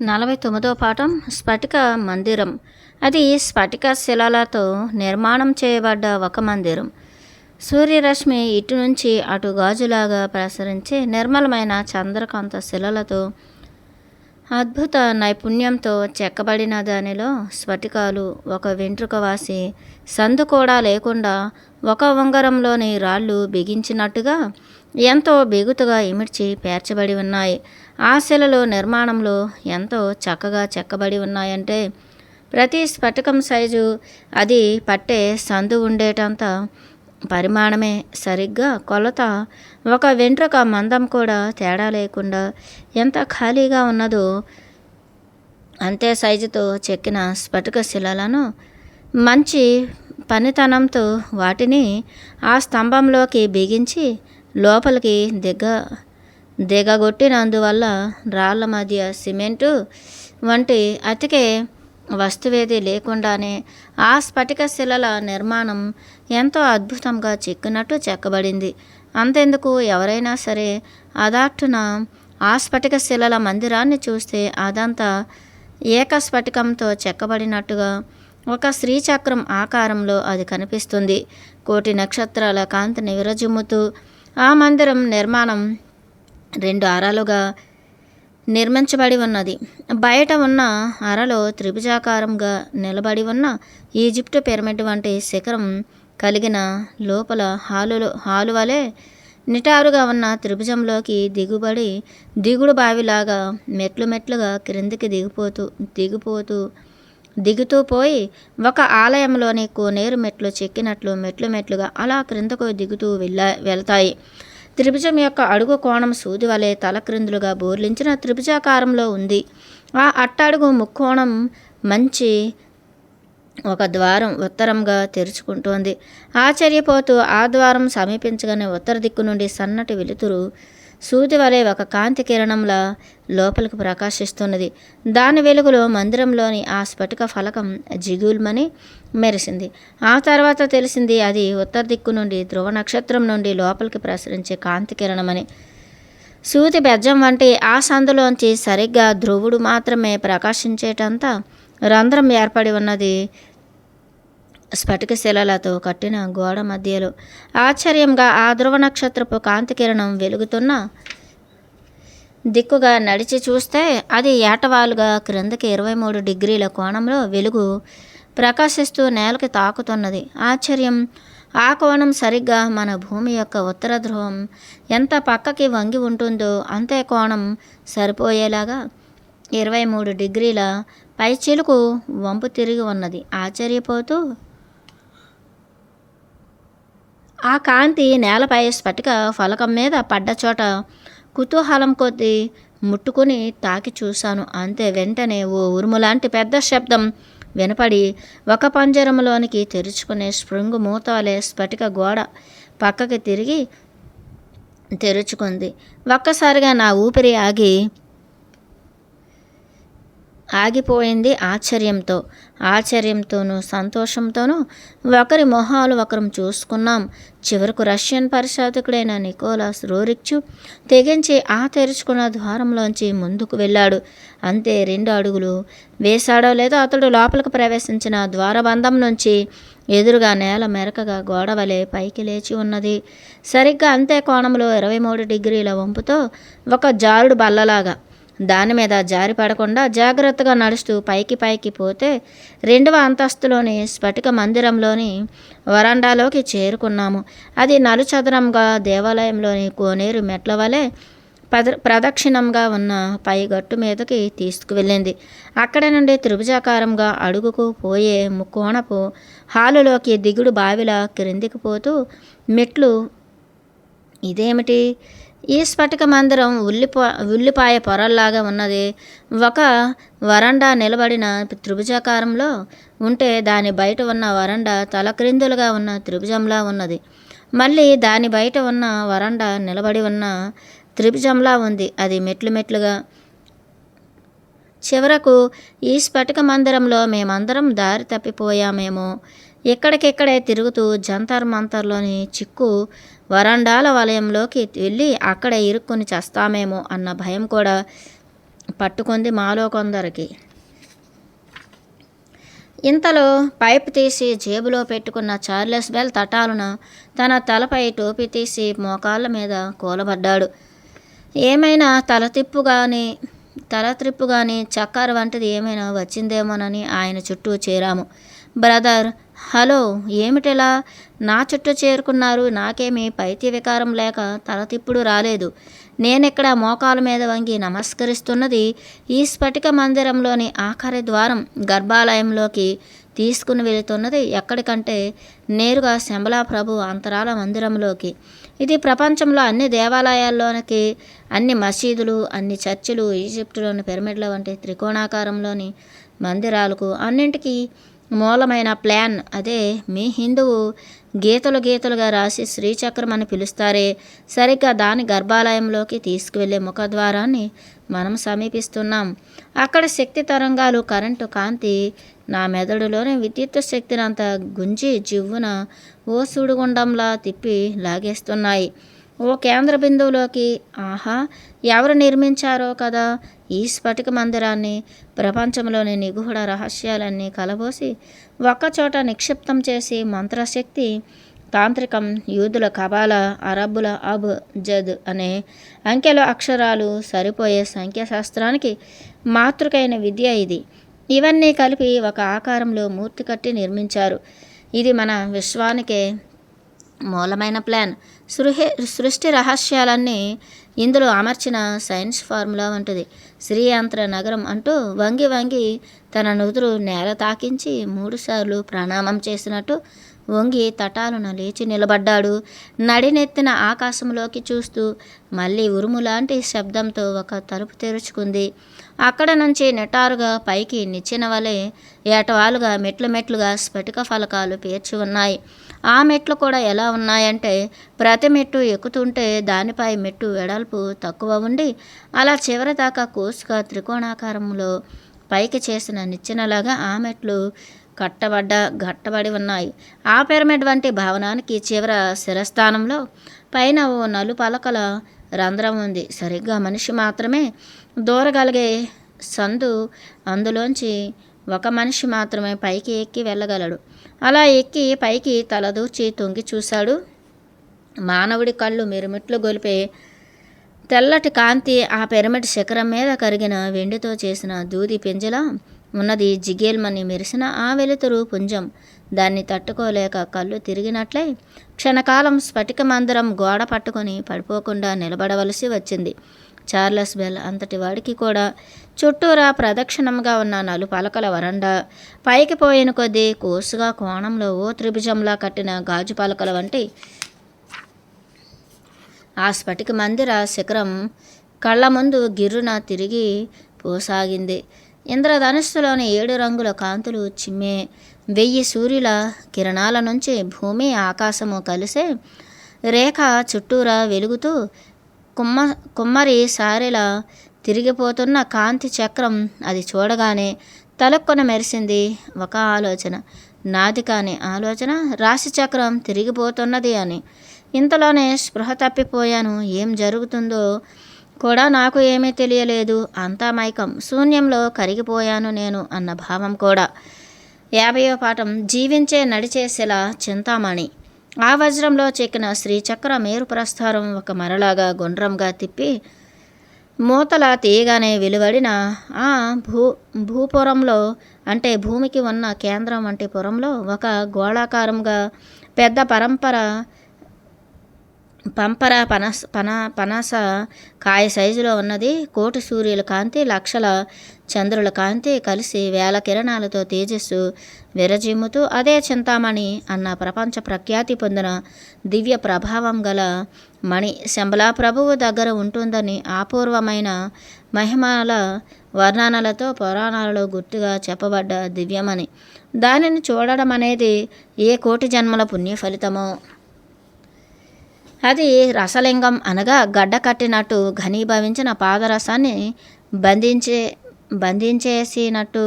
49వ పాఠం స్ఫటిక మందిరం. అది స్ఫటిక శిలలతో నిర్మాణం చేయబడ్డ ఒక మందిరం. సూర్యరశ్మి ఇటు నుంచి అటు గాజులాగా ప్రసరించే నిర్మలమైన చంద్రకాంత శిలలతో అద్భుత నైపుణ్యంతో చెక్కబడిన దానిలో స్ఫటికాలు ఒక వెంట్రుక వాసి సందు కూడా లేకుండా ఒక ఉంగరంలోని రాళ్ళు బిగించినట్టుగా ఎంతో బిగుతుగా ఇమిడ్చి పేర్చబడి ఉన్నాయి. ఆ శిలలు నిర్మాణంలో ఎంతో చక్కగా చెక్కబడి ఉన్నాయంటే ప్రతి స్ఫటికం సైజు అది పట్టే సందు ఉండేటంత పరిమాణమే, సరిగ్గా కొలత ఒక వెంట్రుక మందం కూడా తేడా లేకుండా ఎంత ఖాళీగా ఉన్నదో అంతే సైజుతో చెక్కిన స్ఫటిక శిలలను మంచి పనితనంతో వాటిని ఆ స్తంభంలోకి బిగించి లోపలికి దిగగొట్టినందువల్ల రాళ్ల మధ్య సిమెంటు వంటి అతికే వస్తువేది లేకుండానే ఆ స్ఫటిక శిలల నిర్మాణం ఎంతో అద్భుతంగా చెక్కినట్టు చెక్కబడింది. అంతెందుకు, ఎవరైనా సరే అదాట్టున ఆ స్ఫటిక శిలల మందిరాన్ని చూస్తే అదంతా ఏకస్ఫటికంతో చెక్కబడినట్టుగా ఒక శ్రీచక్రం ఆకారంలో అది కనిపిస్తుంది. కోటి నక్షత్రాల కాంతిని విరజిమ్ముతూ ఆ మందిరం నిర్మాణం 2 అరలుగా నిర్మించబడి ఉన్నది. బయట ఉన్న అరలో త్రిభుజాకారంగా నిలబడి ఉన్న ఈజిప్టు పిరమిడ్ వంటి శిఖరం కలిగిన లోపల హాలు వలె నిటారుగా ఉన్న త్రిభుజంలోకి దిగుడు బావిలాగా మెట్లుగా క్రిందికి దిగుతూ పోయి ఒక ఆలయంలోని కోనేరు మెట్లు చెక్కినట్లు మెట్లుగా అలా క్రిందకు దిగుతూ వెళ్తాయి. త్రిభుజం యొక్క అడుగు కోణం సూది వలె తలక్రిందులుగా బోర్లించిన త్రిభుజాకారంలో ఉంది. ఆ అట్టడుగు ముక్కోణం మంచి ఒక ద్వారం ఉత్తరంగా తెరుచుకుంటోంది. ఆశ్చర్యపోతూ ఆ ద్వారం సమీపించగానే ఉత్తర దిక్కు నుండి సన్నటి వెలుతురు సూది వలె ఒక కాంతి కిరణంలా లోపలికి ప్రకాశిస్తున్నది. దాని వెలుగులో మందిరంలోని ఆ స్ఫటిక ఫలకం జిగుల్మని మెరిసింది. ఆ తర్వాత తెలిసింది అది ఉత్తర దిక్కు నుండి ధ్రువ నక్షత్రం నుండి లోపలికి ప్రసరించే కాంతి కిరణమని. సూది బెజ్జం వంటి ఆ సందులోంచి సరిగ్గా ధ్రువుడు మాత్రమే ప్రకాశించేటంత రంధ్రం ఏర్పడి ఉన్నది స్ఫటిక శిలలతో కట్టిన గోడ మధ్యలో. ఆశ్చర్యంగా ఆ ధ్రువ నక్షత్రపు కాంతి కిరణం వెలుగుతున్న దిక్కుగా నడిచి చూస్తే అది ఏటవాలుగా క్రిందకి 23 డిగ్రీల కోణంలో వెలుగు ప్రకాశిస్తూ నేలకి తాకుతున్నది. ఆశ్చర్యం, ఆ కోణం సరిగ్గా మన భూమి యొక్క ఉత్తర ధ్రువం ఎంత పక్కకి వంగి ఉంటుందో అంతే కోణం సరిపోయేలాగా 23 డిగ్రీల పైచిలుకు వంపు తిరిగి ఉన్నది. ఆశ్చర్యపోతూ ఆ కాంతి నేలపై స్ఫటిక ఫలకం మీద పడ్డ చోట కుతూహలం కొద్దీ ముట్టుకుని తాకి చూశాను. అంతే, వెంటనే ఓ ఉరుములాంటి పెద్ద శబ్దం వినపడి ఒక పంజరంలోనికి తెరుచుకునే స్ప్రింగ్ మూత వలె స్ఫటిక గోడ పక్కకి తిరిగి తెరుచుకుంది. ఒక్కసారిగా నా ఊపిరి ఆగిపోయింది. ఆశ్చర్యంతోనూ సంతోషంతోనూ ఒకరి మొహాలు ఒకరం చూసుకున్నాం. చివరకు రష్యన్ పరిశోధకుడైన నికోలాస్ రోరిచ్ తెగించి ఆ తెరుచుకున్న ద్వారంలోంచి ముందుకు వెళ్ళాడు. అంతే, 2 అడుగులు వేశాడో లేదో అతడు లోపలికి ప్రవేశించిన ద్వారబంధం నుంచి ఎదురుగా నేల మెరకగా గోడవలే పైకి లేచి ఉన్నది. సరిగ్గా అంతే కోణంలో 23 డిగ్రీల వంపుతో ఒక జారుడు బల్లలాగా. దాని మీద జారి పడకుండా జాగ్రత్తగా నడుస్తూ పైకి పోతే 2వ అంతస్తులోని స్ఫటిక మందిరంలోని వరండాలోకి చేరుకున్నాము. అది నలుచదరంగా దేవాలయంలోని కోనేరు మెట్ల వలె ప్రదక్షిణంగా ఉన్న పైగట్టు మీదకి తీసుకువెళ్ళింది. అక్కడి నుండి త్రిభుజాకారంగా అడుగుకు పోయే ముక్కోణపు హాలులోకి దిగుడు బావిలా క్రిందికి పోతూ మెట్లు. ఇదేమిటి? ఈ స్ఫటిక మందిరం ఉల్లిపాయ పొరల్లాగా ఉన్నది. ఒక వరండా నిలబడిన త్రిభుజాకారంలో ఉంటే దాని బయట ఉన్న వరండా తలక్రిందులుగా ఉన్న త్రిభుజంలా ఉన్నది. మళ్ళీ దాని బయట ఉన్న వరండా నిలబడి ఉన్న త్రిభుజంలా ఉంది. అది మెట్లుగా. చివరకు ఈ స్ఫటిక మందిరంలో మేమందరం దారి తప్పిపోయామేమో. ఎక్కడికెక్కడే తిరుగుతూ జంతర్ మంతర్లోని చిక్కు వరండాల వలయంలోకి వెళ్ళి అక్కడ ఇరుక్కుని చస్తామేమో అన్న భయం కూడా పట్టుకుంది మాలో కొందరికి. ఇంతలో పైప్ తీసి జేబులో పెట్టుకున్న చార్లెస్ బెల్ తటాలున తన తలపై టోపీ తీసి మోకాళ్ళ మీద కూలబడ్డాడు. ఏమైనా తలత్రిప్పు కానీ చక్కెర వంటిది ఏమైనా వచ్చిందేమోనని ఆయన చుట్టూ చేరాము. బ్రదర్, హలో, ఏమిటిలా నా చుట్టూ చేరుకున్నారు? నాకేమీ పైత్య వికారం లేక తలతిప్పుడు రాలేదు. నేనిక్కడ మోకాల మీద వంగి నమస్కరిస్తున్నది ఈ స్ఫటిక మందిరంలోని ఆఖరి ద్వారం గర్భాలయంలోకి తీసుకుని వెళుతున్నది ఎక్కడికంటే నేరుగా శంబలా ప్రభు అంతరాల మందిరంలోకి. ఇది ప్రపంచంలో అన్ని దేవాలయాల్లోనికి, అన్ని మసీదులు, అన్ని చర్చిలు, ఈజిప్టులోని పిరమిడ్ల వంటి త్రికోణాకారంలోని మందిరాలకు అన్నింటికీ మూలమైన ప్లాన్ అదే. మీ హిందువు గీతలుగా రాసి శ్రీచక్రం అని పిలుస్తారే, సరిగ్గా దాని గర్భాలయంలోకి తీసుకువెళ్ళే ముఖద్వారాన్ని మనం సమీపిస్తున్నాం. అక్కడ శక్తి తరంగాలు, కరెంటు కాంతి నా మెదడులోని విద్యుత్ శక్తిని అంతా గుంజి జివ్వున ఓ సుడిగుండంలా తిప్పి లాగేస్తున్నాయి ఓ కేంద్ర బిందువులోకి. ఆహా, ఎవరు నిర్మించారో కదా ఈ స్ఫటిక మందిరాన్ని? ప్రపంచంలోని నిగూఢ రహస్యాలన్నీ కలబోసి ఒక్కచోట నిక్షిప్తం చేసి మంత్రశక్తి, తాంత్రికం, యూదుల కబాల, అరబ్బుల అబ్ జద్ అనే అంకెల అక్షరాలు సరిపోయే సంఖ్యాశాస్త్రానికి మాతృకైన విద్య ఇది. ఇవన్నీ కలిపి ఒక ఆకారంలో మూర్తి కట్టి నిర్మించారు. ఇది మన విశ్వానికే మూలమైన ప్లాన్. సృష్టి రహస్యాలన్నీ ఇందులో అమర్చిన సైన్స్ ఫార్ములా వంటిది. శ్రీయంత్ర నగరం అంటూ వంగి తన నుదురు నేల తాకించి 3 సార్లు ప్రణామం చేసినట్టు వంగి తటాలున లేచి నిలబడ్డాడు. నడినెత్తిన ఆకాశంలోకి చూస్తూ మళ్ళీ ఉరుములాంటి శబ్దంతో ఒక తలుపు తెరుచుకుంది. అక్కడ నుంచి నిటారుగా పైకి నిచ్చెన వలె ఏటవాలుగా మెట్లుగా స్ఫటిక ఫలకాలు పేర్చి ఉన్నాయి. ఆ మెట్లు కూడా ఎలా ఉన్నాయంటే, ప్రతి మెట్టు ఎక్కుతుంటే దానిపై మెట్టు వెడల్పు తక్కువ ఉండి అలా చివరి దాకా కోసుగా త్రికోణాకారంలో పైకి చేసిన నిచ్చెనలాగా ఆ మెట్లు గట్టబడి ఉన్నాయి. ఆ పిరమిడ్ వంటి భవనానికి చివర శిరస్థానంలో పైన ఓ నలుపలకల రంధ్రం ఉంది. సరిగ్గా మనిషి మాత్రమే దూరగలిగే సందు. అందులోంచి ఒక మనిషి మాత్రమే పైకి ఎక్కి వెళ్ళగలడు. అలా ఎక్కి పైకి తలదూర్చి తొంగి చూశాడు. మానవుడి కళ్ళు మిరుమిట్లు గొలిపే తెల్లటి కాంతి ఆ పిరమిడ్ శిఖరం మీద కరిగిన వెండితో చేసిన దూది పెంజలా ఉన్నది. జిగేల్మని మెరిసిన ఆ వెలుతురు పుంజం దాన్ని తట్టుకోలేక కళ్ళు తిరిగినట్లే క్షణకాలం స్ఫటిక మందిరం గోడ పట్టుకొని పడిపోకుండా నిలబడవలసి వచ్చింది. చార్లెస్ బెల్ అంతటి వాడికి కూడా చుట్టూరా ప్రదక్షిణంగా ఉన్న నలుపలకల వరండా, పైకి పోయిన కొద్దీ కోసుగా కోణంలో ఓ త్రిభుజంలా కట్టిన గాజు పలకల వంటి ఆ స్ఫటిక మందిర శిఖరం కళ్ళ ముందు గిర్రున తిరిగి పోసాగింది. ఇంద్రధనుస్సులోని 7 రంగుల కాంతులు చిమ్మే 1000 సూర్యుల కిరణాల నుంచి భూమి ఆకాశము కలిసే రేఖ చుట్టూరా వెలుగుతూ కుమ్మరి సారెలా తిరిగిపోతున్న కాంతి చక్రం. అది చూడగానే తలక్కున మెరిసింది ఒక ఆలోచన. నాది కాని ఆలోచన. రాశి చక్రం తిరిగిపోతున్నది అని. ఇంతలోనే స్పృహ తప్పిపోయాను. ఏం జరుగుతుందో కూడా నాకు ఏమీ తెలియలేదు. అంతా మైకం. శూన్యంలో కరిగిపోయాను నేను అన్న భావం కూడా. 50వ పాఠం. జీవించే నడిచే శిల చింతామణి. ఆ వజ్రంలో చెక్కిన శ్రీచక్ర మేరు ప్రస్థారం ఒక మరలాగా గుండ్రంగా తిప్పి మూతల తీయగానే వెలువడిన ఆ భూపురంలో, అంటే భూమికి ఉన్న కేంద్రం వంటి పురంలో ఒక గోళాకారంగా పెద్ద పనస కాయ సైజులో ఉన్నది. 1,000,000 సూర్యుల కాంతి, లక్షల చంద్రుల కాంతి కలిసి 1000 కిరణాలతో తేజస్సు విరజిమ్ముతూ అదే చింతామణి అన్న ప్రపంచ ప్రఖ్యాతి పొందిన దివ్య ప్రభావం గల మణి శంబలా ప్రభువు దగ్గర ఉంటుందని అపూర్వమైన మహిమల వర్ణనలతో పురాణాలలో గుర్తుగా చెప్పబడ్డ దివ్యమణి. దానిని చూడడం అనేది ఏ 1,000,000 జన్మల పుణ్య ఫలితమో. అది రసలింగం అనగా గడ్డ కట్టినట్టు ఘనీభవించిన పాదరసాన్ని బంధించేసినట్టు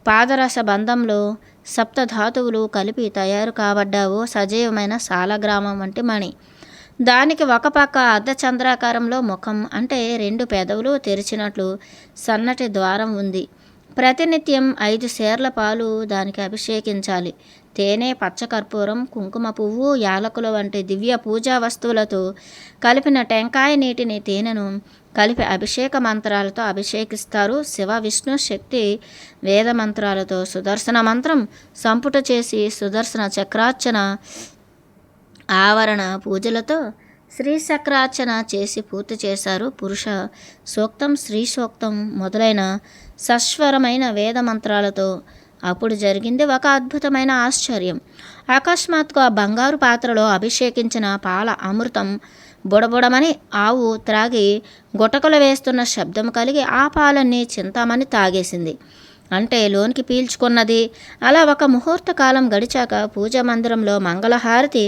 పాదరస బంధంలో సప్తధాతువులు కలిపి తయారు కాబడ్డ ఓ సజీవమైన సాలగ్రామం వంటి మణి. దానికి ఒక పక్క అర్ధచంద్రాకారంలో ముఖం అంటే 2 పెదవులు తెరిచినట్లు సన్నటి ద్వారం ఉంది. ప్రతినిత్యం 5 సేర్ల పాలు దానికి అభిషేకించాలి. తేనె, పచ్చకర్పూరం, కుంకుమ పువ్వు, యాలకుల వంటి దివ్య పూజా వస్తువులతో కలిపిన టెంకాయ నీటిని, తేనెను కలిపి అభిషేక మంత్రాలతో అభిషేకిస్తారు. శివ, విష్ణు, శక్తి వేద మంత్రాలతో సుదర్శన మంత్రం సంపుట చేసి సుదర్శన చక్రార్చన, ఆవరణ పూజలతో శ్రీచక్రార్చన చేసి పూర్తి చేశారు. పురుష సూక్తం, స్త్రీ సూక్తం మొదలైన సస్వరమైన వేద మంత్రాలతో. అప్పుడు జరిగింది ఒక అద్భుతమైన ఆశ్చర్యం. అకస్మాత్తుగా బంగారు పాత్రలో అభిషేకించిన పాల అమృతం బుడబుడమని ఆవు త్రాగి గుటకలు వేస్తున్న శబ్దం కలిగి ఆ పాలన్నీ చింతామణి తాగేసింది. అంటే లోనికి పీల్చుకున్నది. అలా ఒక ముహూర్త కాలం గడిచాక పూజా మందిరంలో మంగళహారతి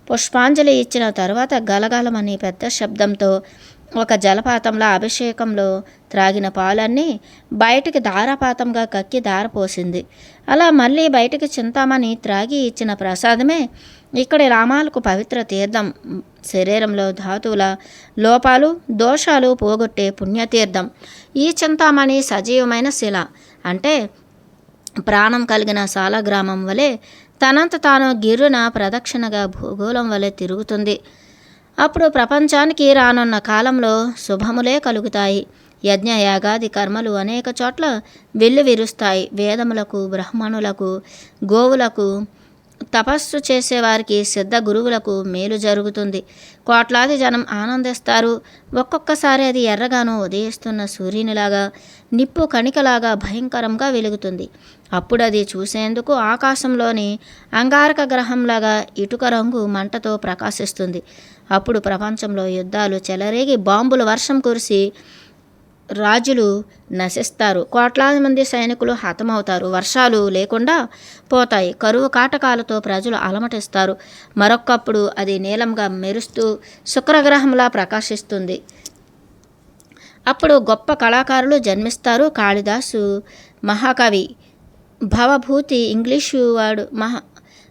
పుష్పాంజలి ఇచ్చిన తర్వాత గలగలమని పెద్ద శబ్దంతో ఒక జలపాతంలో అభిషేకంలో త్రాగిన పాలన్నీ బయటికి ధారాపాతంగా కక్కి ధారపోసింది. అలా మళ్ళీ బయటికి చింతామణి త్రాగి ఇచ్చిన ప్రసాదమే ఇక్కడి రామాలకు పవిత్ర తీర్థం. శరీరంలో ధాతువుల లోపాలు, దోషాలు పోగొట్టే పుణ్యతీర్థం. ఈ చింతామణి సజీవమైన శిల అంటే ప్రాణం కలిగిన సాలగ్రామం వలె తనంత తాను గిర్రున ప్రదక్షిణగా భూగోళం వలె తిరుగుతుంది. అప్పుడు ప్రపంచానికి రానున్న కాలంలో శుభములే కలుగుతాయి. యజ్ఞ, యాగాది కర్మలు అనేక చోట్ల వెల్లువిరుస్తాయి. వేదములకు, బ్రాహ్మణులకు, గోవులకు, తపస్సు చేసేవారికి, సిద్ధ గురువులకు మేలు జరుగుతుంది. కోట్లాది జనం ఆనందిస్తారు. ఒక్కొక్కసారి అది ఎర్రగాను ఉదయిస్తున్న సూర్యునిలాగా, నిప్పు కణికలాగా భయంకరంగా వెలుగుతుంది. అప్పుడు అది చూసేందుకు ఆకాశంలోని అంగారక గ్రహంలాగా ఇటుక రంగు మంటతో ప్రకాశిస్తుంది. అప్పుడు ప్రపంచంలో యుద్ధాలు చెలరేగి బాంబుల వర్షం కురిసి రాజులు నశిస్తారు. కోట్లాది మంది సైనికులు హతమవుతారు. వర్షాలు లేకుండా పోతాయి. కరువు కాటకాలతో ప్రజలు అలమటిస్తారు. మరొకప్పుడు అది నీలంగా మెరుస్తూ శుక్రగ్రహంలా ప్రకాశిస్తుంది. అప్పుడు గొప్ప కళాకారులు జన్మిస్తారు. కాళిదాసు మహాకవి, భవభూతి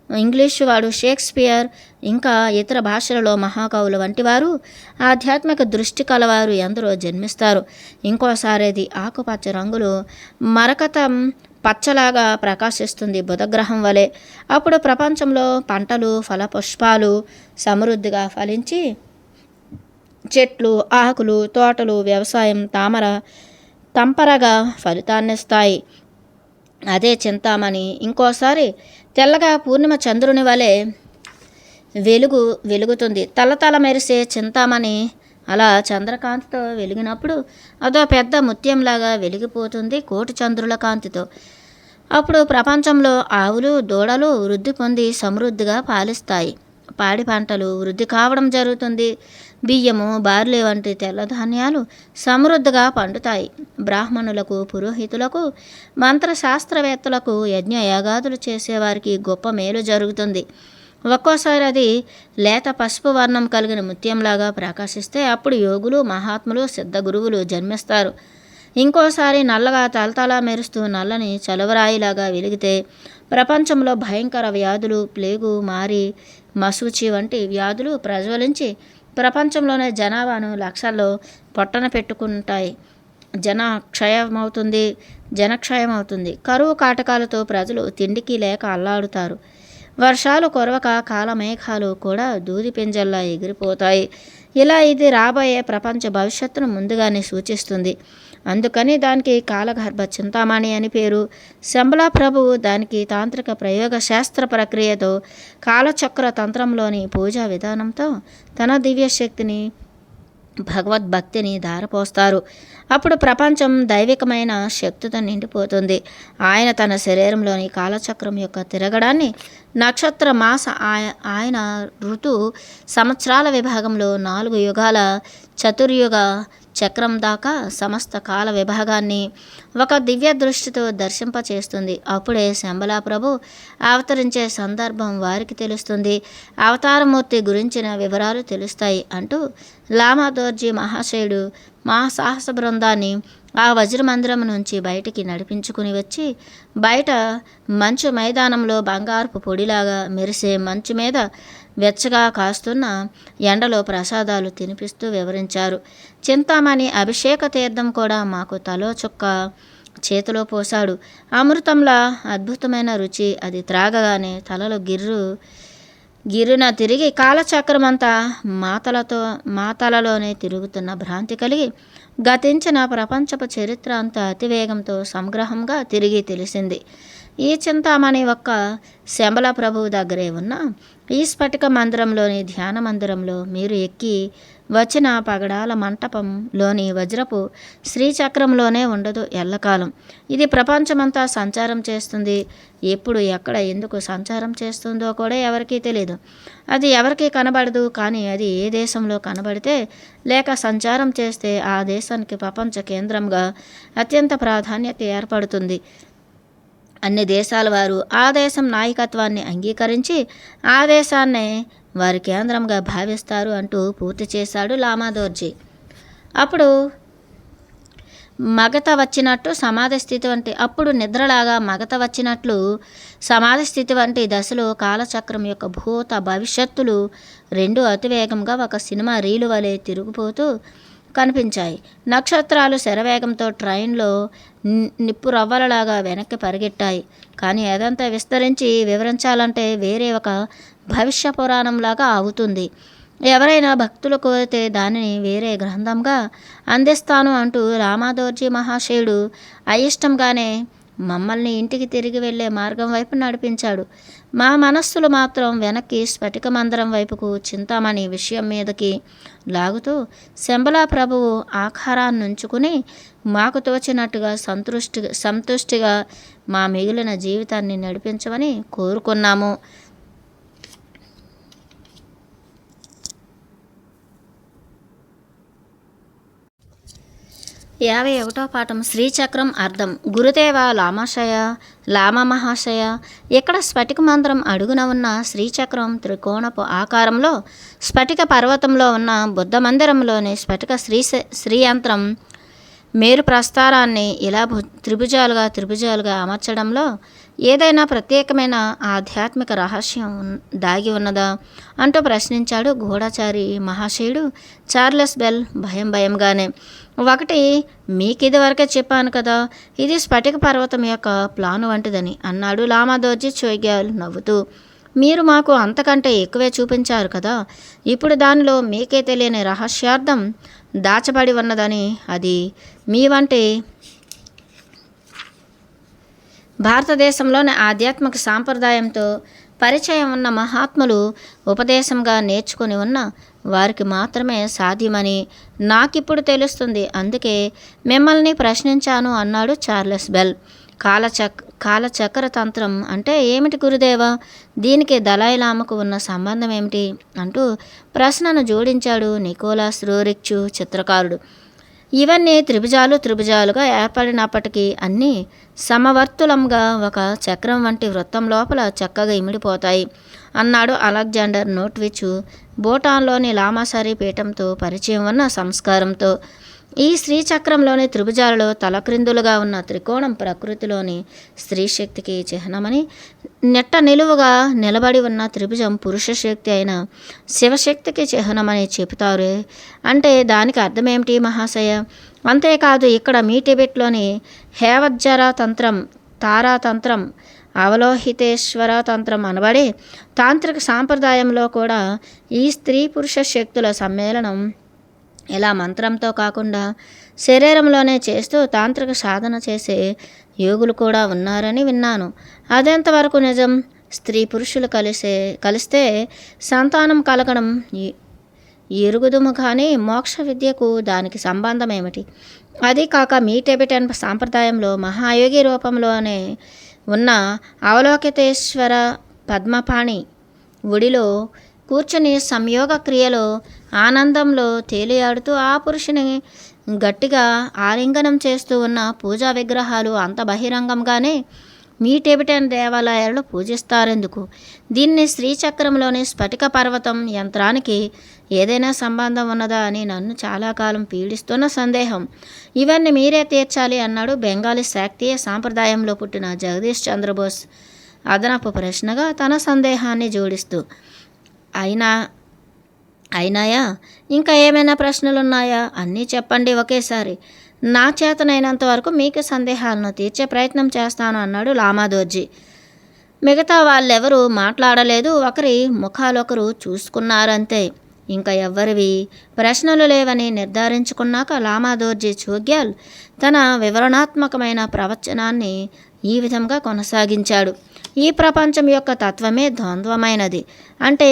ఇంగ్లీషు వాడు, షేక్స్పియర్, ఇంకా ఇతర భాషలలో మహాకవులు వంటి వారు, ఆధ్యాత్మిక దృష్టి కలవారు ఎందరో జన్మిస్తారు. ఇంకోసారి అది ఆకుపచ్చ రంగులో మరకతం పచ్చలాగా ప్రకాశిస్తుంది, బుధగ్రహం వలె. అప్పుడు ప్రపంచంలో పంటలు, ఫలపుష్పాలు సమృద్ధిగా ఫలించి చెట్లు, ఆకులు, తోటలు, వ్యవసాయం తంపరగా ఫలితాన్నిస్తాయి. అదే చింతామణి ఇంకోసారి తెల్లగా పూర్ణిమ చంద్రుని వలె వెలుగుతుంది. తలతల మెరిసే చింతామణి అలా చంద్రకాంతితో వెలిగినప్పుడు అదో పెద్ద ముత్యంలాగా వెలిగిపోతుంది కోటి చంద్రుల కాంతితో. అప్పుడు ప్రపంచంలో ఆవులు, దూడలు వృద్ధి పొంది సమృద్ధిగా పాలిస్తాయి. పాడి పంటలు వృద్ధి కావడం జరుగుతుంది. బియ్యము, బార్లీ వంటి తెల్లధాన్యాలు సమృద్ధిగా పండుతాయి. బ్రాహ్మణులకు, పురోహితులకు, మంత్రశాస్త్రవేత్తలకు, యజ్ఞయాగాదులు చేసేవారికి గొప్ప మేలు జరుగుతుంది. ఒక్కోసారి అది లేత పసుపు వర్ణం కలిగిన ముత్యంలాగా ప్రకాశిస్తే అప్పుడు యోగులు, మహాత్ములు, సిద్ధ గురువులు జన్మిస్తారు. ఇంకోసారి నల్లగా తలతల మెరుస్తూ నల్లని చలువరాయిలాగా వెలిగితే ప్రపంచంలో భయంకర వ్యాధులు, ప్లేగు, మారి, మసూచి వంటి వ్యాధులు ప్రజ్వలించి ప్రపంచంలోనే జనాభాను లక్షల్లో పొట్టన పెట్టుకుంటాయి. జనక్షయమవుతుంది. కరువు కాటకాలతో ప్రజలు తిండికి లేక అల్లాడుతారు. వర్షాలు కురవక కాలమేఘాలు కూడా దూది పింజల్లా ఎగిరిపోతాయి. ఇలా ఇది రాబోయే ప్రపంచ భవిష్యత్తును ముందుగానే సూచిస్తుంది. అందుకని దానికి కాలగర్భ చింతామణి అని పేరు. శంబలా ప్రభువు దానికి తాంత్రిక ప్రయోగ శాస్త్ర ప్రక్రియతో, కాలచక్ర తంత్రంలోని పూజా విధానంతో తన దివ్యశక్తిని, భగవద్భక్తిని ధారపోస్తారు. అప్పుడు ప్రపంచం దైవికమైన శక్తితో నిండిపోతుంది. ఆయన తన శరీరంలోని కాలచక్రం యొక్క తిరగడాన్ని నక్షత్ర మాస ఆయన ఋతు సంవత్సరాల విభాగంలో 4 యుగాల చతుర్యుగ చక్రం దాకా సమస్త కాల విభాగాన్ని ఒక దివ్య దృష్టితో దర్శింపచేస్తుంది. అప్పుడే శంబలా ప్రభు అవతరించే సందర్భం వారికి తెలుస్తుంది. అవతారమూర్తి గురించిన వివరాలు తెలుస్తాయి అంటూ లామా దోర్జీ మహాశయుడు మహాసాహస బృందాన్ని ఆ వజ్రమందిరం నుంచి బయటికి నడిపించుకుని వచ్చి బయట మంచు మైదానంలో బంగారపు పొడిలాగా మెరిసే మంచు మీద వెచ్చగా కాస్తున్న ఎండలో ప్రసాదాలు తినిపిస్తూ వివరించారు. చింతామణి అభిషేక తీర్థం కూడా మాకు తలో చుక్క చేతిలో పోశాడు. అమృతంలా అద్భుతమైన రుచి. అది త్రాగగానే తలలో గిర్రున తిరిగి కాలచక్రమంతా మాతలలోనే తిరుగుతున్న భ్రాంతి కలిగి గతించిన ప్రపంచపు చరిత్ర అంతా అతివేగంతో సంగ్రహంగా తిరిగి తెలిసింది. ఈ చింతామణి ఒక్క శంబల ప్రభువు దగ్గరే ఉన్న ఈ స్ఫటిక మందిరంలోని ధ్యాన మందిరంలో మీరు ఎక్కి వచ్చిన పగడాల మంటపంలోని వజ్రపు శ్రీచక్రంలోనే ఉండదు ఎల్లకాలం. ఇది ప్రపంచమంతా సంచారం చేస్తుంది. ఎప్పుడు ఎక్కడ ఎందుకు సంచారం చేస్తుందో కూడా ఎవరికీ తెలియదు. అది ఎవరికీ కనబడదు. కానీ అది ఏ దేశంలో కనబడితే లేక సంచారం చేస్తే ఆ దేశానికి ప్రపంచ కేంద్రంగా అత్యంత ప్రాధాన్యత ఏర్పడుతుంది. అన్ని దేశాల వారు ఆ దేశం నాయకత్వాన్ని అంగీకరించి ఆ దేశాన్నే వారి కేంద్రంగా భావిస్తారు అంటూ పూర్తి చేశాడు లామాదోర్జీ. అప్పుడు మగత వచ్చినట్టు సమాధి స్థితి వంటి అప్పుడు నిద్రలాగా మగత వచ్చినట్లు సమాధి స్థితి వంటి దశలో కాలచక్రం యొక్క భూత భవిష్యత్తులు రెండు అతివేగంగా ఒక సినిమా రీలు వలె తిరిగిపోతూ కనిపించాయి. నక్షత్రాలు శరవేగంతో ట్రైన్లో నిప్పు రవ్వలలాగా వెనక్కి పరిగెట్టాయి. కానీ అదంతా విస్తరించి వివరించాలంటే వేరే ఒక భవిష్య పురాణంలాగా అవుతుంది. ఎవరైనా భక్తులు కోరితే దానిని వేరే గ్రంథంగా అందిస్తాను అంటూ రామాదోర్జీ మహాశయుడు అయిష్టంగానే మమ్మల్ని ఇంటికి తిరిగి వెళ్ళే మార్గం వైపు నడిపించాడు. మా మనస్సులు మాత్రం వెనక్కి స్ఫటిక మందిరం వైపుకు చింతామణి విషయం మీదకి లాగుతూ శంబలా ప్రభువు ఆకారాన్నుంచుకుని మాకు తోచినట్టుగా సంతుష్టిగా మా మిగిలిన జీవితాన్ని నడిపించమని కోరుకున్నాము. 51వ పాఠం శ్రీచక్రం అర్థం. గురుదేవ లామ మహాశయ, ఇక్కడ స్ఫటిక మందిరం అడుగున ఉన్న శ్రీచక్రం త్రికోణపు ఆకారంలో స్ఫటిక పర్వతంలో ఉన్న బుద్ధ మందిరంలోని స్ఫటిక శ్రీయంత్రం మేరు ప్రస్తారాన్ని ఇలా త్రిభుజాలుగా అమర్చడంలో ఏదైనా ప్రత్యేకమైన ఆధ్యాత్మిక రహస్యం దాగి ఉన్నదా అంటూ ప్రశ్నించాడు గూఢచారి మహాశయుడు చార్లెస్ బెల్ భయంగానే. ఒకటి మీకిది వరకే చెప్పాను కదా, ఇది స్ఫటిక పర్వతం యొక్క ప్లాను వంటిదని అన్నాడు లామాదోర్జీ చోగ్యాల్ నవ్వుతూ. మీరు మాకు అంతకంటే ఎక్కువే చూపించారు కదా, ఇప్పుడు దానిలో మీకే తెలియని రహస్యార్థం దాచబడి ఉన్నదని, అది మీ వంటి భారతదేశంలోని ఆధ్యాత్మిక సాంప్రదాయంతో పరిచయం ఉన్న మహాత్ములు ఉపదేశంగా నేర్చుకుని ఉన్న వారికి మాత్రమే సాధ్యమని నాకిప్పుడు అందుకే మిమ్మల్ని ప్రశ్నించాను అన్నాడు చార్లెస్ బెల్. కాలచక్ర తంత్రం అంటే ఏమిటి గురుదేవా, దీనికి దలైలామకు ఉన్న సంబంధం ఏమిటి అంటూ ప్రశ్నను జోడించాడు నికోలాస్ రోరిచ్ చిత్రకారుడు. ఇవన్నీ త్రిభుజాలుగా ఏర్పడినప్పటికీ అన్నీ సమవర్తులంగా ఒక చక్రం వంటి వృత్తం లోపల చక్కగా ఇమిడిపోతాయి అన్నాడు అలెగ్జాండర్ నోట్విచ్. భూటాన్లోని లామాసరీ పీఠంతో పరిచయం ఉన్న సంస్కారంతో. ఈ శ్రీచక్రంలోని త్రిభుజాలలో తలక్రిందులుగా ఉన్న త్రికోణం ప్రకృతిలోని స్త్రీశక్తికి చిహ్నమని, నెట్ట నిలువుగా నిలబడి ఉన్న త్రిభుజం పురుష శక్తి అయిన శివశక్తికి చిహ్నమని చెబుతారు. అంటే దానికి అర్థమేమిటి మహాశయ? అంతేకాదు, ఇక్కడ మీ టిబెట్లోని హేవజ్జరా తంత్రం, తారాతంత్రం, అవలోహితేశ్వర తంత్రం అనబడే తాంత్రిక సాంప్రదాయంలో కూడా ఈ స్త్రీ పురుష శక్తుల సమ్మేళనం ఇలా మంత్రంతో కాకుండా శరీరంలోనే చేస్తూ తాంత్రిక సాధన చేసే యోగులు కూడా ఉన్నారని విన్నాను. అదెంతవరకు నిజం? స్త్రీ పురుషులు కలిస్తే సంతానం కలగడం ఎరుగుదుము కానీ మోక్ష విద్యకు దానికి సంబంధం ఏమిటి? అది కాక మీ టిబెటన్ సాంప్రదాయంలో మహాయోగి రూపంలోనే ఉన్న అవలోకితేశ్వర పద్మపాణి ఒడిలో కూర్చుని సంయోగ క్రియలో ఆనందంలో తేలియాడుతూ ఆ పురుషుని గట్టిగా ఆలింగనం చేస్తూ ఉన్న పూజా విగ్రహాలు అంత బహిరంగంగానే మీ టిబెటన్ దేవాలయాల్లో పూజిస్తారెందుకు? దీన్ని శ్రీచక్రంలోని స్ఫటిక పర్వతం యంత్రానికి ఏదైనా సంబంధం ఉన్నదా అని నన్ను చాలా కాలం పీడిస్తున్న సందేహం. ఇవన్నీ మీరే తీర్చాలి అన్నాడు బెంగాలీ శాక్తీయ సాంప్రదాయంలో పుట్టిన జగదీష్ చంద్రబోస్ అదనపు ప్రశ్నగా తన సందేహాన్ని జోడిస్తూ. అయినా అయినాయా? ఇంకా ఏమైనా ప్రశ్నలున్నాయా? అన్నీ చెప్పండి ఒకేసారి. నా చేతనైనంత వరకు మీకు సందేహాలను తీర్చే ప్రయత్నం చేస్తాను అన్నాడు లామాదోర్జీ. మిగతా వాళ్ళెవరూ మాట్లాడలేదు. ఒకరి ముఖాలొకరు చూసుకున్నారంతే. ఇంకా ఎవ్వరివి ప్రశ్నలు లేవని నిర్ధారించుకున్నాక లామాదోర్జీ చోగ్యాల్ తన వివరణాత్మకమైన ప్రవచనాన్ని ఈ విధంగా కొనసాగించాడు. ఈ ప్రపంచం యొక్క తత్వమే ద్వంద్వమైనది. అంటే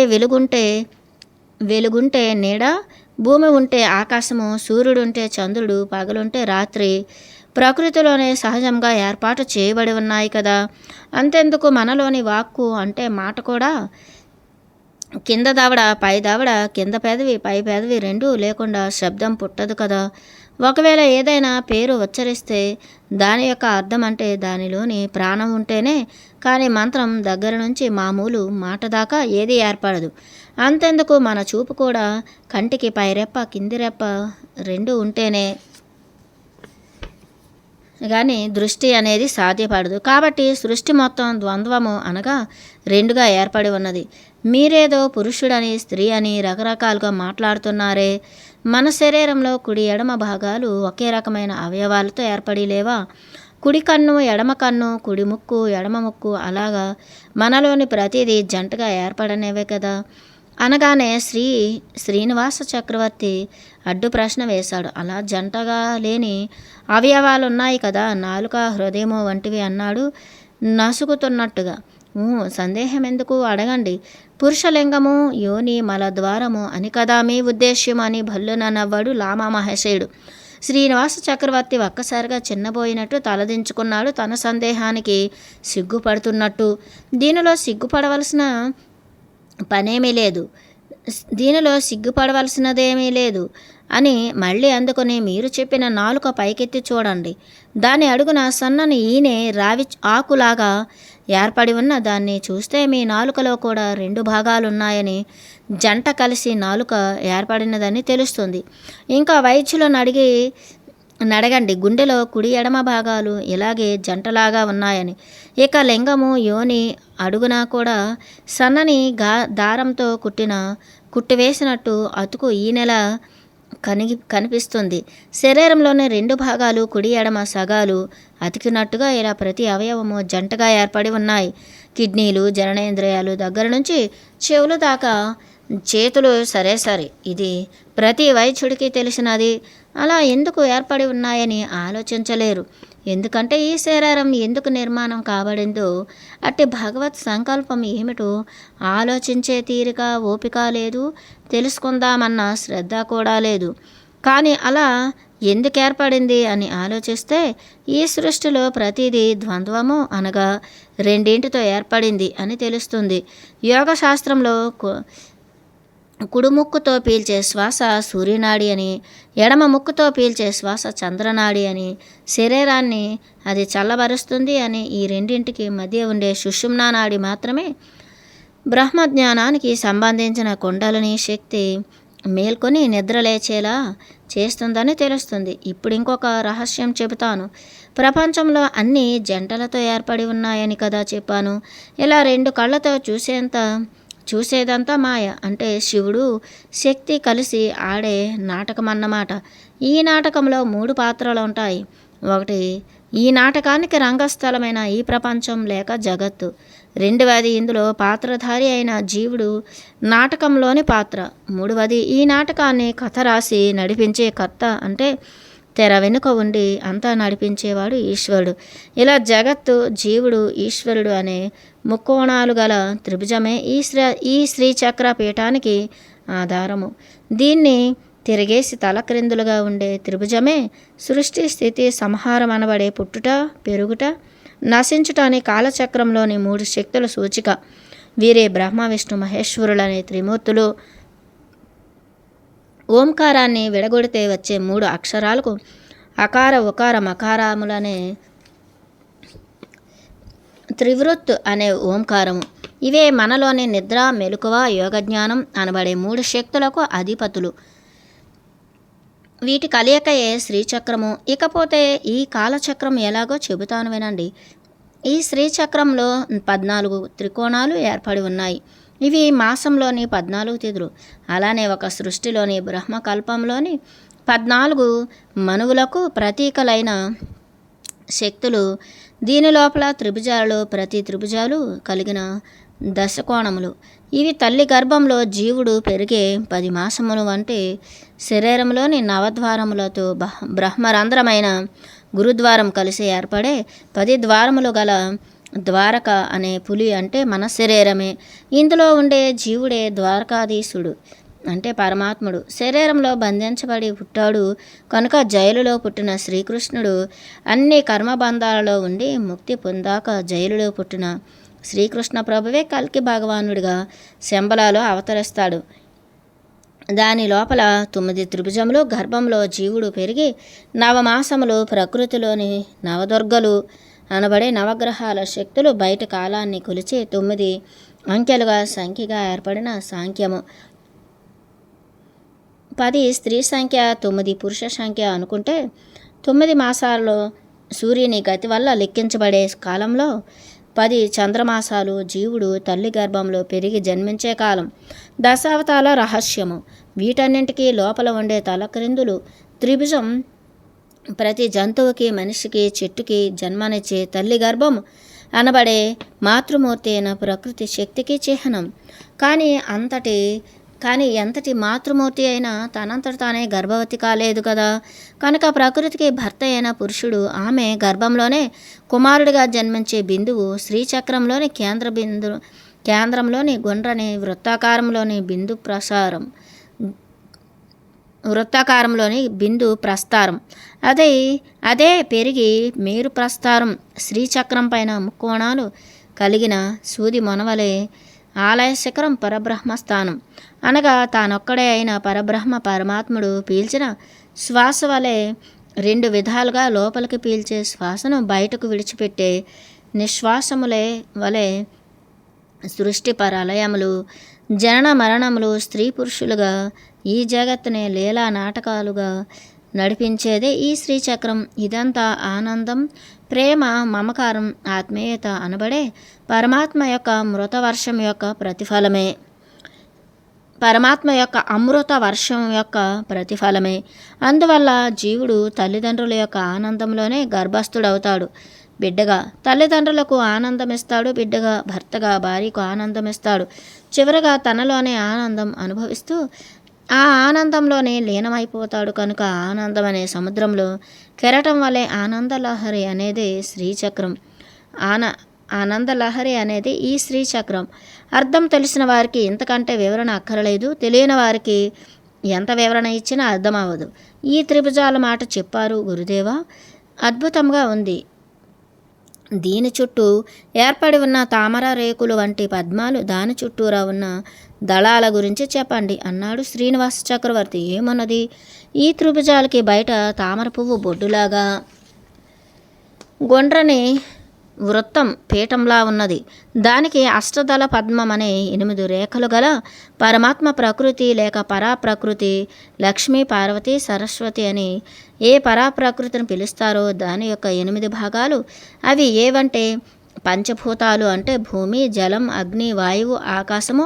వెలుగుంటే నీడ, భూమి ఉంటే ఆకాశము, సూర్యుడుంటే చంద్రుడు, పగలుంటే రాత్రి ప్రకృతిలోనే సహజంగా ఏర్పాటు చేయబడి ఉన్నాయి కదా. అంతెందుకు మనలోని వాక్కు అంటే మాట కూడా కింద దవడ పై దవడ, కింద పెదవి పై పెదవి రెండూ లేకుండా శబ్దం పుట్టదు కదా. ఒకవేళ ఏదైనా పేరు ఉచ్చరిస్తే దాని యొక్క అర్థం అంటే దానిలోని ప్రాణం ఉంటేనే కానీ మంత్రం దగ్గర నుంచి మామూలు మాట దాకా ఏది ఏర్పడదు. అంతెందుకు మన చూపు కూడా కంటికి పైరెప్ప కింది రెప్ప రెండు ఉంటేనే కానీ దృష్టి అనేది సాధ్యపడదు. కాబట్టి సృష్టి మొత్తం ద్వంద్వము అనగా రెండుగా ఏర్పడి ఉన్నది. మీరేదో పురుషుడని స్త్రీ అని రకరకాలుగా మాట్లాడుతున్నారే. మన శరీరంలో కుడి ఎడమ భాగాలు ఒకే రకమైన అవయవాలతో ఏర్పడి లేవా? కుడి కన్ను ఎడమ కన్ను, కుడి ముక్కు ఎడమ ముక్కు, అలాగా మనలోని ప్రతిదీ జంటగా ఏర్పడనేవే కదా అనగానే శ్రీనివాస చక్రవర్తి అడ్డు ప్రశ్న వేశాడు. అలా జంటగా లేని అవయవాలు ఉన్నాయి కదా, నాలుక హృదయము వంటివి అన్నాడు నసుగుతున్నట్టుగా. సందేహం ఎందుకు, అడగండి. పురుషలింగము యోని మలద్వారము అని కదా మీ ఉద్దేశ్యం అని భల్లున నవ్వాడు లామా మహేశయుడు. శ్రీనివాస చక్రవర్తి ఒక్కసారిగా చిన్నబోయినట్టు తలదించుకున్నాడు, తన సందేహానికి సిగ్గుపడుతున్నట్టు. దీనిలో సిగ్గుపడవలసినదేమీ లేదు అని మళ్ళీ అందుకొని మీరు చెప్పిన నాలుక పైకెత్తి చూడండి. దాని అడుగున సన్నని ఈనె రావి ఆకులాగా ఏర్పడి ఉన్న దాన్ని చూస్తే మీ నాలుకలో కూడా రెండు భాగాలున్నాయని, జంట కలిసి నాలుక ఏర్పడినదని తెలుస్తుంది. ఇంకా వైద్యులను నడగండి, గుండెలో కుడి ఎడమ భాగాలు ఇలాగే జంటలాగా ఉన్నాయని. ఇక లింగము యోని అడుగున కూడా సన్నని దారంతో కుట్టివేసినట్టు అతుకు ఈ నెల కనిపిస్తుంది. శరీరంలోని రెండు భాగాలు కుడి ఎడమ సగాలు అతికినట్టుగా ఇలా ప్రతి అవయవము జంటగా ఏర్పడి ఉన్నాయి. కిడ్నీలు, జననేంద్రియాలు దగ్గర నుంచి చెవులు దాకా, చేతులు సరే ఇది ప్రతి వైద్యుడికి తెలిసినది. అలా ఎందుకు ఏర్పడి ఉన్నాయని ఆలోచించలేరు. ఎందుకంటే ఈ శరీరం ఎందుకు నిర్మాణం కాబడిందో, అట్టి భగవత్ సంకల్పం ఏమిటో ఆలోచించే తీరిక, ఓపిక లేదు. తెలుసుకుందామన్న శ్రద్ధ కూడా లేదు. కానీ అలా ఎందుకు ఏర్పడింది అని ఆలోచిస్తే ఈ సృష్టిలో ప్రతిదీ ద్వంద్వము అనగా రెండింటితో ఏర్పడింది అని తెలుస్తుంది. యోగ శాస్త్రంలో కుడి ముక్కుతో పీల్చే శ్వాస సూర్యనాడి అని, ఎడమ ముక్కుతో పీల్చే శ్వాస చంద్రనాడి అని, శరీరాన్ని అది చల్లబరుస్తుంది అని, ఈ రెండింటికి మధ్య ఉండే సుషుమ్నా నాడి మాత్రమే బ్రహ్మజ్ఞానానికి సంబంధించిన కుండలిని శక్తి మేల్కొని నిద్రలేచేలా చేస్తుందని తెలుస్తుంది. ఇప్పుడు ఇంకొక రహస్యం చెబుతాను. ప్రపంచంలో అన్నీ జంటలతో ఏర్పడి ఉన్నాయని కదా చెప్పాను. ఇలా రెండు కళ్ళతో చూసేదంతా మాయ. అంటే శివుడు శక్తి కలిసి ఆడే నాటకం అన్నమాట. ఈ నాటకంలో 3 పాత్రలు ఉంటాయి. ఒకటి ఈ నాటకానికి రంగస్థలమైన ఈ ప్రపంచం లేక జగత్తు. రెండవది ఇందులో పాత్రధారి అయిన జీవుడు, నాటకంలోని పాత్ర. మూడవది ఈ నాటకాన్ని కథ రాసి నడిపించే కర్త, అంటే తెర వెనుక ఉండి అంతా నడిపించేవాడు ఈశ్వరుడు. ఇలా జగత్తు, జీవుడు, ఈశ్వరుడు అనే ముక్కోణాలు గల త్రిభుజమే ఈ శ్రీచక్ర పీఠానికి ఆధారము. దీన్ని తిరిగేసి తలక్రిందులుగా ఉండే త్రిభుజమే సృష్టి, స్థితి, సంహారం అనబడే పుట్టుట, పెరుగుట, నశించుట కాలచక్రంలోని 3 శక్తుల సూచిక. వీరే బ్రహ్మ, విష్ణు, మహేశ్వరులనే త్రిమూర్తులు. ఓంకారాన్ని విడగొడితే వచ్చే 3 అక్షరాలకు అకార, ఉకార, మకారములనే త్రివృత్ అనే ఓంకారము. ఇవే మనలోని నిద్ర, మెలకువ, యోగజ్ఞానం అనబడే 3 శక్తులకు అధిపతులు. వీటి కలయికయే శ్రీచక్రము. ఇకపోతే ఈ కాలచక్రం ఎలాగో చెబుతాను వినండి. ఈ శ్రీచక్రంలో 14 త్రికోణాలు ఏర్పడి ఉన్నాయి. ఇవి మాసంలోని 14 తిథులు. అలానే ఒక సృష్టిలోని బ్రహ్మకల్పంలోని 14 మనువులకు ప్రతీకలైన శక్తులు. దీని లోపల త్రిభుజాలలో ప్రతి త్రిభుజాలు కలిగిన దశకోణములు. ఇవి తల్లి గర్భంలో జీవుడు పెరిగే 10 మాసములు వంటి శరీరంలోని నవద్వారములతో బ్రహ్మరంధ్రమైన గురుద్వారం కలిసి ఏర్పడే 10 ద్వారములు గల ద్వారక అనే పులి అంటే మన శరీరమే. ఇందులో ఉండే జీవుడే ద్వారకాధీశుడు అంటే పరమాత్ముడు. శరీరంలో బంధించబడి పుట్టాడు కనుక జైలులో పుట్టిన శ్రీకృష్ణుడు అన్ని కర్మబంధాలలో ఉండి ముక్తి పొందాక జైలులో పుట్టిన శ్రీకృష్ణ ప్రభువే కల్కి భగవానుడిగా శంబలాలో అవతరిస్తాడు. దాని లోపల 9 త్రిభుజములు గర్భంలో జీవుడు పెరిగి నవమాసములు ప్రకృతిలోని నవదుర్గలు అనబడే నవగ్రహాల శక్తులు బయట కాలాన్ని కొలిచి 9 అంకెలుగా సంఖ్యగా ఏర్పడిన సాంఖ్యము. 10 స్త్రీ సంఖ్య, 9 పురుష సంఖ్య అనుకుంటే 9 మాసాల్లో సూర్యుని గతి వల్ల లెక్కించబడే కాలంలో 10 చంద్రమాసాలు జీవుడు తల్లి గర్భంలో పెరిగి జన్మించే కాలం. దశావతాల రహస్యము. వీటన్నింటికీ లోపల ఉండే తలక్రిందులు త్రిభుజం ప్రతి జంతువుకి, మనిషికి, చెట్టుకి జన్మనిచ్చే తల్లి గర్భం అనబడే మాతృమూర్తి అయిన ప్రకృతి శక్తికి చిహ్నం. కానీ ఎంతటి మాతృమూర్తి అయినా తనంతట తానే గర్భవతి కాలేదు కదా. కనుక ప్రకృతికి భర్త అయిన పురుషుడు ఆమె గర్భంలోనే కుమారుడిగా జన్మించే బిందువు శ్రీచక్రంలోని కేంద్రంలోని గుండ్రని వృత్తాకారంలోని బిందు ప్రస్తారం. అదే పెరిగి మేరు ప్రస్తారం. శ్రీచక్రం పైన ముక్కోణాలు కలిగిన సూది మొనవలే ఆలయ శిఖరం పరబ్రహ్మస్థానం. అనగా తానొక్కడే అయిన పరబ్రహ్మ పరమాత్ముడు పీల్చిన శ్వాస వలె 2 విధాలుగా లోపలికి పీల్చే శ్వాసను బయటకు విడిచిపెట్టే నిశ్వాసములే వలె సృష్టి పరలయములు, జనన మరణములు స్త్రీ పురుషులుగా ఈ జగత్తునే లీలా నాటకాలుగా నడిపించేదే ఈ శ్రీచక్రం. ఇదంతా ఆనందం, ప్రేమ, మమకారం, ఆత్మీయత అనబడే పరమాత్మ యొక్క మృత వర్షం యొక్క ప్రతిఫలమే. పరమాత్మ యొక్క అమృత వర్షం యొక్క ప్రతిఫలమే. అందువల్ల జీవుడు తల్లిదండ్రుల యొక్క ఆనందంలోనే గర్భస్థుడవుతాడు. బిడ్డగా తల్లిదండ్రులకు ఆనందమిస్తాడు, బిడ్డగా భర్తగా భార్యకు ఆనందమిస్తాడు. చివరగా తనలోనే ఆనందం అనుభవిస్తూ ఆ ఆనందంలోనే లీనమైపోతాడు. కనుక ఆనందం అనే సముద్రంలో కెరటం వలె ఆనందలహరి అనేది శ్రీచక్రం. ఆనందలహరి అనేది ఈ శ్రీచక్రం. అర్థం తెలిసిన వారికి ఇంతకంటే వివరణ అక్కరలేదు. తెలియని వారికి ఎంత వివరణ ఇచ్చినా అర్థం అవ్వదు. ఈ త్రిభుజాల మాట చెప్పారు గురుదేవా, అద్భుతంగా ఉంది. దీని చుట్టూ ఏర్పడి ఉన్న తామర రేకులు వంటి పద్మాలు, దాని చుట్టూరా ఉన్న దళాల గురించి చెప్పండి అన్నాడు శ్రీనివాస చక్రవర్తి. ఏమన్నది? ఈ త్రిభుజాలకి బయట తామర పువ్వు బొడ్డులాగా గుండ్రని వృత్తం పీఠంలా ఉన్నది. దానికి అష్టదళ పద్మం అనే 8 రేఖలు గల పరమాత్మ ప్రకృతి లేక పరాప్రకృతి, లక్ష్మీ, పార్వతి, సరస్వతి అని ఏ పరాప్రకృతిని పిలుస్తారో దాని యొక్క 8 భాగాలు. అవి ఏవంటే పంచభూతాలు అంటే భూమి, జలం, అగ్ని, వాయువు, ఆకాశము,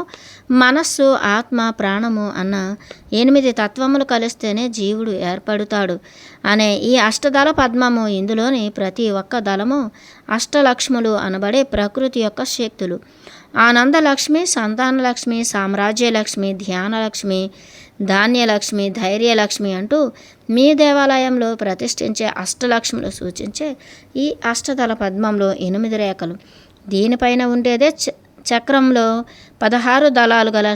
మనస్సు, ఆత్మ, ప్రాణము అన్న 8 తత్వములు కలిస్తేనే జీవుడు ఏర్పడుతాడు అనే ఈ అష్టదళ పద్మము. ఇందులోని ప్రతి ఒక్క దళము అష్టలక్ష్ములు అనబడే ప్రకృతి యొక్క శక్తులు. ఆనందలక్ష్మి, సంతానలక్ష్మి, సామ్రాజ్యలక్ష్మి, ధ్యానలక్ష్మి, ధాన్యలక్ష్మి, ధైర్యలక్ష్మి అంటూ మీ దేవాలయంలో ప్రతిష్ఠించే అష్టలక్ష్ములు సూచించే ఈ అష్టదళ పద్మంలో 8 రేఖలు. దీనిపైన ఉండేదే చక్రంలో 16 దళాలు గల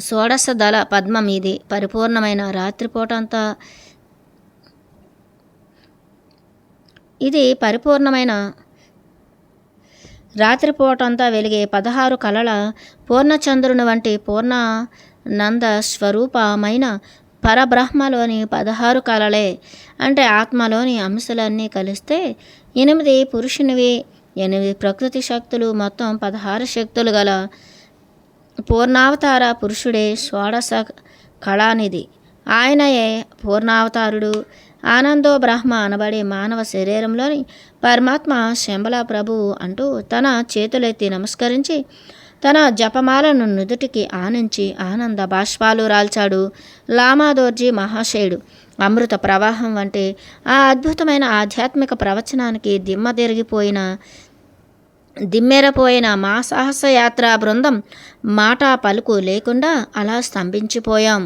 షోడశ దళ పద్మం. ఇది పరిపూర్ణమైన రాత్రిపూటంతా వెలిగే 16 కళల పూర్ణచంద్రుని వంటి పూర్ణానంద స్వరూపమైన పరబ్రహ్మలోని 16 కళలే అంటే ఆత్మలోని అంశాలన్నీ కలిస్తే 8 పురుషునివి, 8 ప్రకృతి శక్తులు, మొత్తం 16 శక్తులు గల పూర్ణావతార పురుషుడే షోడశ కళానిధి. ఆయనయే పూర్ణావతారుడు. ఆనందో బ్రహ్మ అనబడే మానవ శరీరంలోని పరమాత్మ శంబల ప్రభువు అంటూ తన చేతులెత్తి నమస్కరించి తన జపమాలను నుదుటికి ఆనించి ఆనంద బాష్పాలు రాల్చాడు లామాదోర్జీ మహాశయుడు. అమృత ప్రవాహం వంటి ఆ అద్భుతమైన ఆధ్యాత్మిక ప్రవచనానికి దిమ్మెరపోయిన మా సాహసయాత్రా బృందం మాట పలుకు లేకుండా అలా స్తంభించిపోయాం.